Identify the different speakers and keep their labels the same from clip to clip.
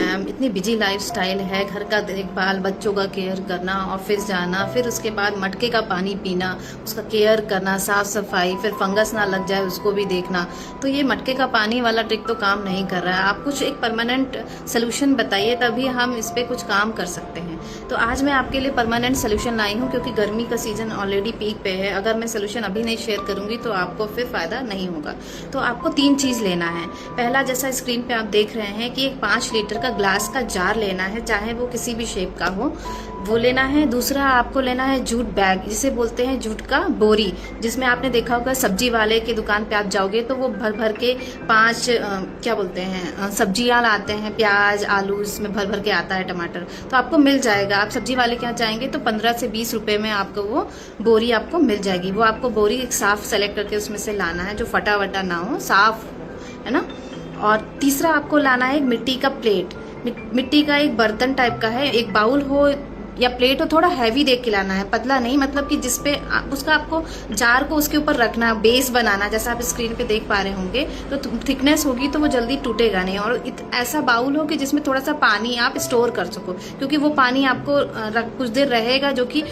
Speaker 1: Ma'am इतनी busy lifestyle है, घर का देखभाल, बच्चों का केयर करना, ऑफिस जाना, फिर उसके बाद मटके का पानी पीना, उसका केयर करना, साफ सफाई, फिर फंगस ना लग जाए उसको भी देखना। तो ये मटके का पानी वाला ट्रिक तो काम नहीं कर रहा है। आप कुछ एक परमानेंट सोल्यूशन बताइए, तभी हम इस पर कुछ काम कर सकते हैं। तो आज मैं आपके लिए परमानेंट सोल्यूशन लाई हूँ, क्योंकि गर्मी का सीजन ऑलरेडी पीक पे है। अगर मैं सोल्यूशन अभी नहीं शेयर करूंगी तो आपको फिर फायदा नहीं होगा। तो आपको 3 चीज़ लेना है। पहला, जैसा स्क्रीन पे आप देख रहे हैं कि एक 5 लीटर का ग्लास का जार लेना है, चाहे वो किसी भी शेप का हो, वो लेना है। दूसरा, आपको लेना है जूट बैग, जिसे बोलते हैं जूट का बोरी, जिसमें आपने देखा होगा सब्जी वाले की दुकान पे आप जाओगे तो वो भर भर के 5 क्या बोलते हैं सब्जियां लाते हैं, प्याज, आलू, इसमें भर भर के आता है, टमाटर, तो आपको मिल जाएगा। आप सब्जी वाले के यहाँ जाएंगे तो 15 से 20 रुपए में आपको वो बोरी आपको मिल जाएगी। वो आपको बोरी एक साफ सेलेक्ट करके उसमें से लाना है, जो फटा वटा ना हो, साफ, है ना। और तीसरा, आपको लाना है एक मिट्टी का प्लेट। मिट्टी का एक बर्तन टाइप का है, एक बाउल हो या प्लेट हो, थोड़ा हैवी देख के लाना है, पतला नहीं, मतलब कि जिसपे उसका आपको जार को उसके ऊपर रखना, बेस बनाना। जैसा आप स्क्रीन पे देख पा रहे होंगे तो थिकनेस होगी तो वो जल्दी टूटेगा नहीं। और ऐसा बाउल हो कि जिसमें थोड़ा सा पानी आप स्टोर कर सको, क्योंकि वो पानी आपको कुछ देर रहेगा, जो कि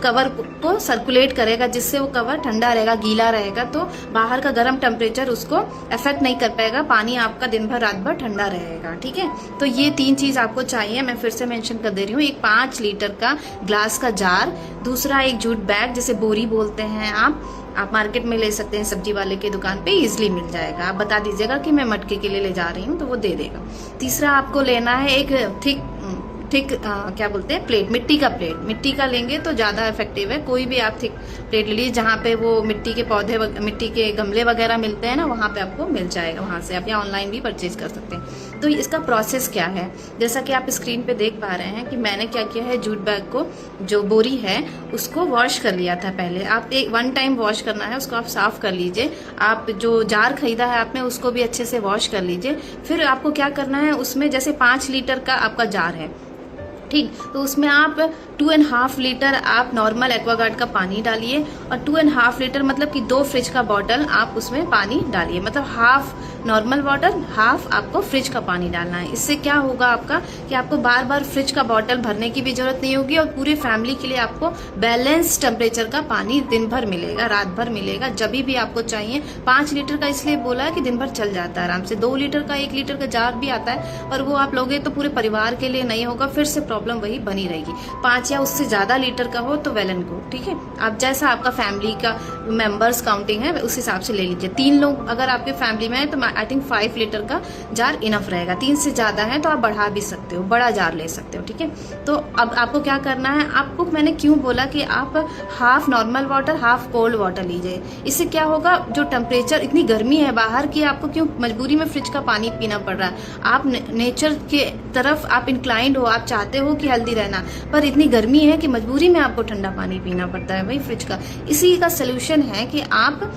Speaker 1: कवर को सर्कुलेट करेगा, जिससे वो कवर ठंडा रहेगा, गीला रहेगा, तो बाहर का गर्म टेम्परेचर उसको अफेक्ट नहीं कर पाएगा। पानी आपका दिन भर, रात भर ठंडा रहेगा। ठीक है, तो ये 3 चीज आपको चाहिए। मैं फिर से मेंशन कर दे रही हूँ। एक 5 लीटर का ग्लास का जार, दूसरा एक जूट बैग, जिसे बोरी बोलते हैं आप मार्केट में ले सकते हैं, सब्जी वाले के दुकान पे इजीली मिल जाएगा। आप बता दीजिएगा कि मैं मटके के लिए ले जा रही हूँ तो वो दे देगा। तीसरा, आपको लेना है एक थिक क्या बोलते हैं प्लेट, मिट्टी का प्लेट। मिट्टी का लेंगे तो ज्यादा इफेक्टिव है। कोई भी आप थिक प्लेट ले लीजिए, जहाँ पे वो मिट्टी के पौधे, मिट्टी के गमले वगैरह मिलते हैं ना, वहाँ पे आपको मिल जाएगा। वहाँ से आप या ऑनलाइन भी परचेज कर सकते हैं। तो इसका प्रोसेस क्या है, जैसा कि आप स्क्रीन पे देख पा रहे हैं कि मैंने क्या किया है, जूट बैग को, जो बोरी है, उसको वॉश कर लिया था पहले। आप 1 टाइम वॉश करना है उसको, आप साफ कर लीजिए। आप जो जार खरीदा है आपने, उसको भी अच्छे से वॉश कर लीजिए। फिर आपको क्या करना है, उसमें जैसे 5 लीटर का आपका जार है, ठीक, तो उसमें आप 2.5 लीटर आप नॉर्मल एक्वागार्ड का पानी डालिए, और 2.5 लीटर मतलब कि 2 फ्रिज का बॉटल आप उसमें पानी डालिए। मतलब हाफ नॉर्मल वाटर, हाफ आपको फ्रिज का पानी डालना है। इससे क्या होगा आपका कि आपको बार बार फ्रिज का बॉटल भरने की भी जरूरत नहीं होगी, और पूरे फैमिली के लिए आपको बैलेंस टेम्परेचर का पानी दिन भर मिलेगा, रात भर मिलेगा, जब भी आपको चाहिए। 5 लीटर का इसलिए बोला है कि दिन भर चल जाता है आराम से। 2 लीटर का, 1 लीटर का जार भी आता है, पर वो आप लोगे तो पूरे परिवार के लिए नहीं होगा, फिर से प्रॉब्लम वही बनी रहेगी। 5 या उससे ज्यादा लीटर का हो तो वेल एंड गुड। ठीक है, आप जैसा आपका फैमिली का मेंबर्स काउंटिंग है उस हिसाब से ले लीजिए। 3 लोग अगर आपके फैमिली में है तो आई थिंक 5 लीटर का जार इनफ रहेगा। 3 से ज्यादा है तो आप बढ़ा भी सकते हो, बड़ा जार ले सकते हो। ठीक है, तो अब आपको क्या करना है, आपको मैंने क्यों बोला कि आप half normal water, half cold water लीजिए। इससे क्या होगा, जो टेम्परेचर, इतनी गर्मी है बाहर की, आपको क्यों मजबूरी में फ्रिज का पानी पीना पड़ रहा है। आप नेचर के तरफ आप इंक्लाइंड हो, आप चाहते हो कि हेल्दी रहना, पर इतनी गर्मी है कि मजबूरी में आपको ठंडा पानी पीना पड़ता है भाई फ्रिज का। इसी का सोल्यूशन है कि आप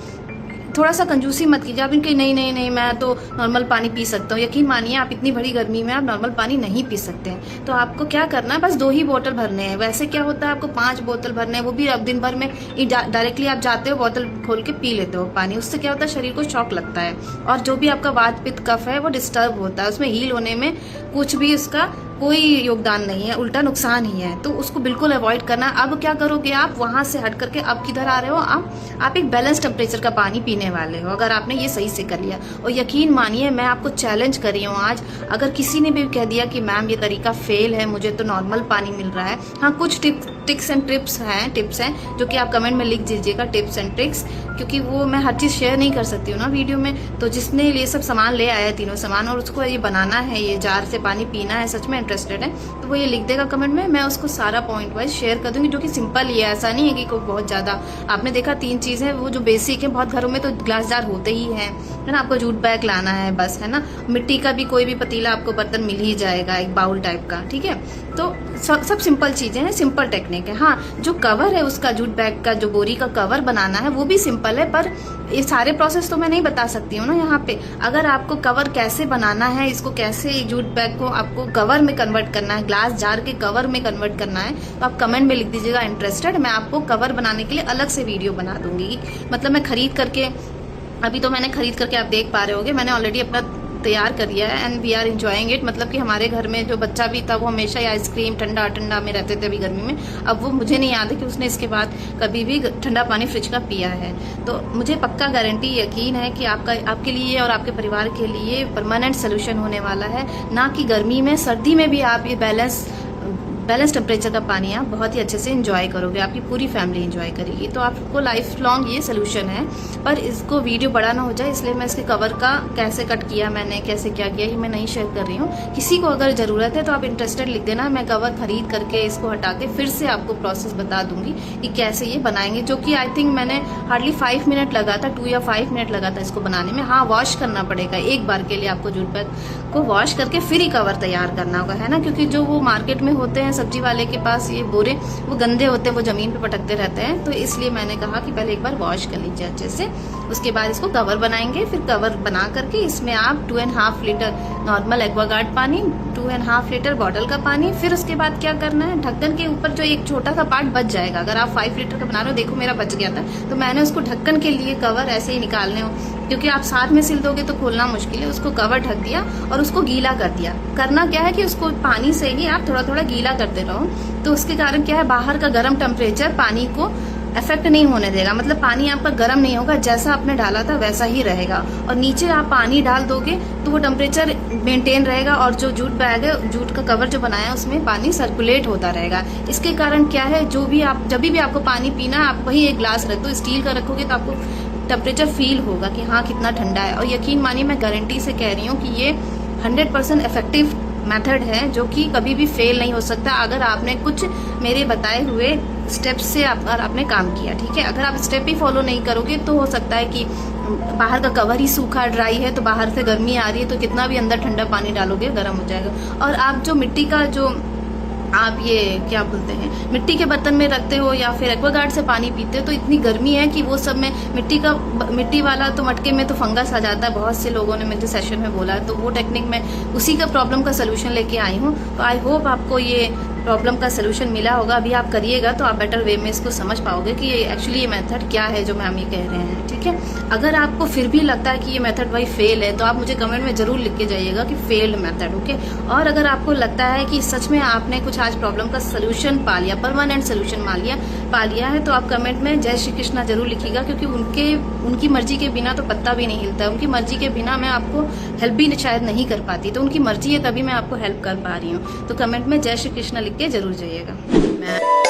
Speaker 1: थोड़ा सा कंजूसी मत कीजिए। आप इनके नहीं नहीं नहीं मैं तो नॉर्मल पानी पी सकता हूँ, यकीन मानिए आप इतनी बड़ी गर्मी में आप नॉर्मल पानी नहीं पी सकते हैं। तो आपको क्या करना है, बस 2 ही बोतल भरने हैं। वैसे क्या होता है, आपको 5 बोतल भरने हैं, वो भी अब दिन भर में डायरेक्टली आप जाते हो, बोतल खोल के पी लेते हो पानी। उससे क्या होता है, शरीर को शॉक लगता है, और जो भी आपका वात पित्त कफ है वो डिस्टर्ब होता है। उसमें हील होने में कुछ भी उसका कोई योगदान नहीं है, उल्टा नुकसान ही है। तो उसको बिल्कुल अवॉइड करना। अब क्या करोगे, आप वहां से हट करके अब किधर आ रहे हो, आप एक बैलेंस टेम्परेचर का पानी पीने वाले हो, अगर आपने ये सही से कर लिया। और यकीन मानिए, मैं आपको चैलेंज कर रही हूँ आज, अगर किसी ने भी कह दिया कि मैम ये तरीका फेल है, मुझे तो नॉर्मल पानी मिल रहा है, हाँ कुछ टिप्स एंड टिप्स हैं जो कि आप कमेंट में लिख दीजिएगा, टिप्स एंड ट्रिक्स, क्योंकि वो मैं हर चीज शेयर नहीं कर सकती हूँ ना वीडियो में। तो जिसने ये सब सामान ले आया है, 3 सामान, और उसको ये बनाना है, ये जार से पानी पीना है, सच में इंटरेस्टेड है, तो वो ये लिख देगा कमेंट में, मैं उसको सारा पॉइंट वाइज शेयर कर दूंगी, जो कि सिंपल ही है। ऐसा नहीं है कि कोई बहुत ज्यादा, आपने देखा 3 चीजें वो जो बेसिक है, बहुत घरों में तो ग्लास जार होते ही है ना। आपको जूट बैग लाना है बस, है ना। मिट्टी का भी कोई भी पतीला आपको बर्तन मिल ही जाएगा, एक बाउल टाइप का। ठीक है, तो सब सिंपल चीजें हैं, सिंपल टेक्निक है। हाँ, जो कवर है उसका, जूट बैग का जो बोरी का कवर बनाना है, वो भी सिंपल है, पर ये सारे प्रोसेस तो मैं नहीं बता सकती हूँ ना यहाँ पे। अगर आपको कवर कैसे बनाना है, इसको कैसे जूट बैग को आपको कवर में कन्वर्ट करना है, ग्लास जार के कवर में कन्वर्ट करना है, तो आप कमेंट में लिख दीजिएगा इंटरेस्टेड। मैं आपको कवर बनाने के लिए अलग से वीडियो बना दूंगी। मतलब मैं खरीद करके, अभी तो मैंने खरीद करके आप देख पा रहे होगे, मैंने ऑलरेडी अपना तैयार कर लिया है and we are enjoying it. मतलब कि हमारे घर में जो बच्चा भी था वो हमेशा ही आइसक्रीम ठंडा ठंडा में रहते थे अभी गर्मी में। अब वो मुझे नहीं याद है कि उसने इसके बाद कभी भी ठंडा पानी फ्रिज का पिया है। तो मुझे पक्का गारंटी यकीन है कि आपके लिए और आपके परिवार के लिए परमानेंट सोल्यूशन होने वाला है। ना कि गर्मी में, सर्दी में भी आप ये बैलेंस टेम्परेचर का पानी आप बहुत ही अच्छे से एंजॉय करोगे, आपकी पूरी फैमिली एंजॉय करेगी। तो आपको लाइफ लॉन्ग ये सोल्यूशन है। पर इसको वीडियो बड़ा ना हो जाए इसलिए मैं इसके कवर का कैसे कट किया मैंने, कैसे क्या किया, ये मैं नहीं शेयर कर रही हूँ। किसी को अगर ज़रूरत है तो आप इंटरेस्टेड लिख देना, मैं कवर खरीद करके इसको हटा के फिर से आपको प्रोसेस बता दूंगी कि कैसे ये बनाएंगे। जो कि आई थिंक मैंने हार्डली 5 मिनट लगा था, 2 या 5 मिनट लगा था इसको बनाने में। हाँ, वॉश करना पड़ेगा एक बार के लिए आपको, जूट बैग को वॉश करके फिर ही कवर तैयार करना होगा, है ना। क्योंकि जो वो मार्केट में होते हैं सब्जी वाले के पास ये बोरे, वो गंदे होते हैं, वो जमीन पे पटकते रहते हैं। तो इसलिए मैंने कहा कि पहले एक बार वॉश कर लीजिए अच्छे से, उसके बाद इसको कवर बनाएंगे। फिर कवर बना करके इसमें आप 2.5 लीटर नॉर्मल एक्वागार्ड पानी, 2.5 लीटर बॉटल का पानी, फिर उसके बाद क्या करना है, ढक्कन के ऊपर जो एक छोटा सा पार्ट बच जाएगा, अगर आप 5 लीटर का बना रहे हो, देखो मेरा बच गया था तो मैंने उसको ढक्कन के लिए कवर ऐसे ही निकालने हो, क्योंकि आप साथ में सिल दोगे तो खोलना मुश्किल है। उसको कवर ढक दिया और उसको गीला कर दिया। करना क्या है कि उसको पानी से ही आप थोड़ा थोड़ा गीला करते रहो, तो उसके कारण क्या है, बाहर का गर्म टेम्परेचर पानी को इफेक्ट नहीं होने देगा। मतलब पानी आपका गर्म नहीं होगा, जैसा आपने डाला था वैसा ही रहेगा। और नीचे आप पानी डाल दोगे तो वो टेम्परेचर मेंटेन रहेगा और जो जूट बैग है, जूट का कवर जो बनाया है उसमें पानी सर्कुलेट होता रहेगा। इसके कारण क्या है, जब भी आपको पानी पीना है आप वही एक ग्लास रख दो, स्टील का रखोगे तो आपको टेम्परेचर फील होगा कि हाँ कितना ठंडा है। और यकीन मानिए मैं गारंटी से कह रही हूँ कि ये 100% इफेक्टिव मेथड है जो कि कभी भी फेल नहीं हो सकता अगर आपने कुछ मेरे बताए हुए स्टेप्स से अगर आपने काम किया। ठीक है, अगर आप स्टेप ही फॉलो नहीं करोगे तो हो सकता है कि बाहर का कवर ही सूखा ड्राई है, तो बाहर से गर्मी आ रही है तो कितना भी अंदर ठंडा पानी डालोगे गर्म हो जाएगा। और आप जो मिट्टी का जो आप ये क्या बोलते हैं, मिट्टी के बर्तन में रखते हो या फिर एक्वागार्ड से पानी पीते हो तो इतनी गर्मी है कि वो सब में मिट्टी वाला तो मटके में तो फंगस आ जाता है। बहुत से लोगों ने मुझे सेशन में बोला, तो वो टेक्निक में उसी का प्रॉब्लम का सोल्यूशन लेके आई हूँ। तो आई होप आपको ये प्रॉब्लम का सोल्यूशन मिला होगा। अभी आप करिएगा तो आप बेटर वे में इसको समझ पाओगे कि एक्चुअली ये मेथड क्या है जो मैम ये कह रहे हैं। ठीक है, अगर आपको फिर भी लगता है कि ये मेथड भाई फेल है तो आप मुझे कमेंट में जरूर लिख के जाइएगा कि फेल्ड मेथड। ओके, और अगर आपको लगता है कि सच में आपने कुछ आज प्रॉब्लम का सोल्यूशन पा लिया, परमानेंट सोल्यूशन पा लिया है, तो आप कमेंट में जय श्री कृष्णा जरूर लिखिएगा। क्योंकि उनकी मर्जी के बिना तो पत्ता भी नहीं हिलता है। उनकी मर्जी के बिना मैं आपको हेल्प भी शायद नहीं कर पाती, तो उनकी मर्जी है तभी मैं आपको हेल्प कर पा रही हूँ। तो कमेंट में जय श्री कृष्णा लिख के जरूर जाइएगा।